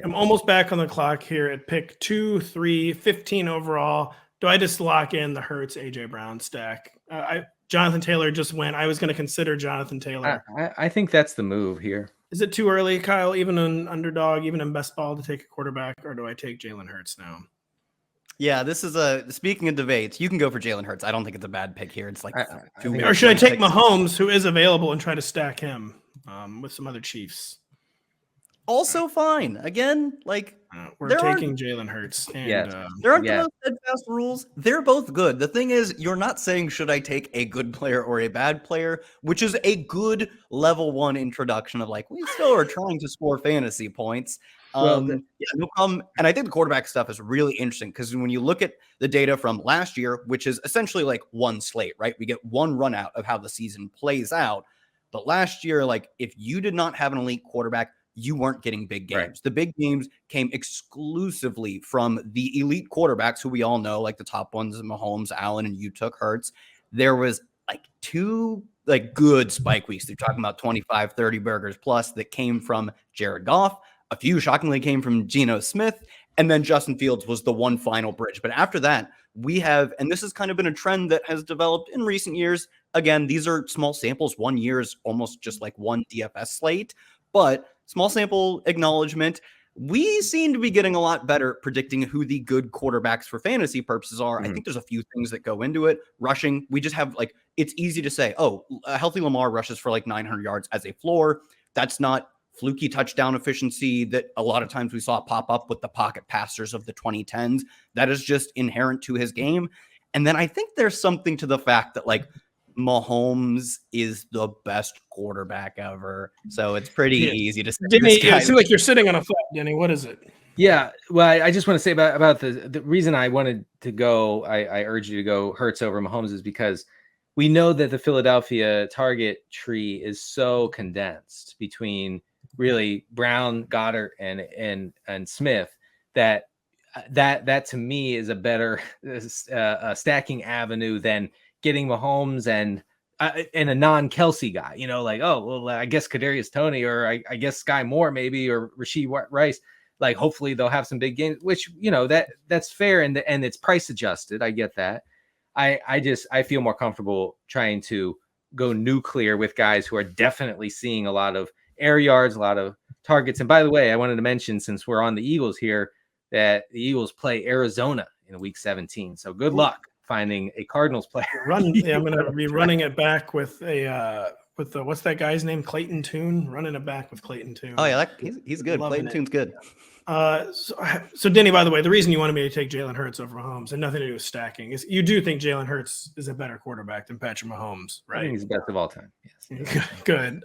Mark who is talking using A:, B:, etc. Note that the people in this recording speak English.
A: I'm almost back on the clock here at pick 2, 3, 15 overall. Do I just lock in the Hurts AJ Brown stack? Jonathan Taylor just went. I was going to consider Jonathan Taylor.
B: I think that's the move here.
A: Is it too early, Kyle, even in underdog, even in best ball, to take a quarterback, or do I take Jalen Hurts now?
C: Yeah, this is speaking of debates, you can go for Jalen Hurts. I don't think it's a bad pick here. It's like
A: or should I take Mahomes, who is available, and try to stack him with some other Chiefs?
C: Also fine. Again, like
A: we're taking Jalen Hurts. And,
C: there aren't the most steadfast rules. They're both good. The thing is, you're not saying should I take a good player or a bad player, which is a good level 1 introduction of like, we still are trying to score fantasy points. No problem. And I think the quarterback stuff is really interesting because when you look at the data from last year, which is essentially like one slate, right? We get one run out of how the season plays out. But last year, like if you did not have an elite quarterback, you weren't getting big games. Right. The big games came exclusively from the elite quarterbacks who we all know, like the top ones, Mahomes, Allen, and you took Hurts. There was like 2 like good spike weeks. They're talking about 25, 30 burgers plus that came from Jared Goff. A few shockingly came from Geno Smith. And then Justin Fields was the one final bridge. But after that, we have, and this has kind of been a trend that has developed in recent years. Again, these are small samples. 1 year is almost just like one DFS slate. But small sample acknowledgement, we seem to be getting a lot better at predicting who the good quarterbacks for fantasy purposes are. I think there's a few things that go into it. Rushing, we just have like, it's easy to say, oh, a healthy Lamar rushes for like 900 yards as a floor. That's not fluky touchdown efficiency that a lot of times we saw pop up with the pocket passers of the 2010s. That is just inherent to his game. And then I think there's something to the fact that like Mahomes is the best quarterback ever. So it's pretty easy to say.
A: Denny, it seems like you're sitting on a foot, Denny. What is it?
B: Yeah. Well, I just want to say about the reason I wanted to go, I urge you to go Hurts over Mahomes is because we know that the Philadelphia target tree is so condensed between really Brown, Goddard, and Smith that to me is a better stacking avenue than getting Mahomes and a non-Kelsey guy, you know, like, oh, well, I guess Kadarius Toney or I guess Sky Moore maybe, or Rashee Rice, like hopefully they'll have some big games, which, you know, that's fair. And it's price adjusted. I get that. I feel more comfortable trying to go nuclear with guys who are definitely seeing a lot of air yards, a lot of targets. And by the way, I wanted to mention, since we're on the Eagles here, that the Eagles play Arizona in week 17. So good luck finding a Cardinals player.
A: I'm going to be running it back with what's that guy's name? Clayton Tune. Running it back with Clayton Tune.
C: Oh yeah, he's good. Clayton Tune's good.
A: So Denny, by the way, the reason you wanted me to take Jalen Hurts over Mahomes and nothing to do with stacking is you do think Jalen Hurts is a better quarterback than Patrick Mahomes, right?
B: I think he's the best of all time. Yes.
A: Good.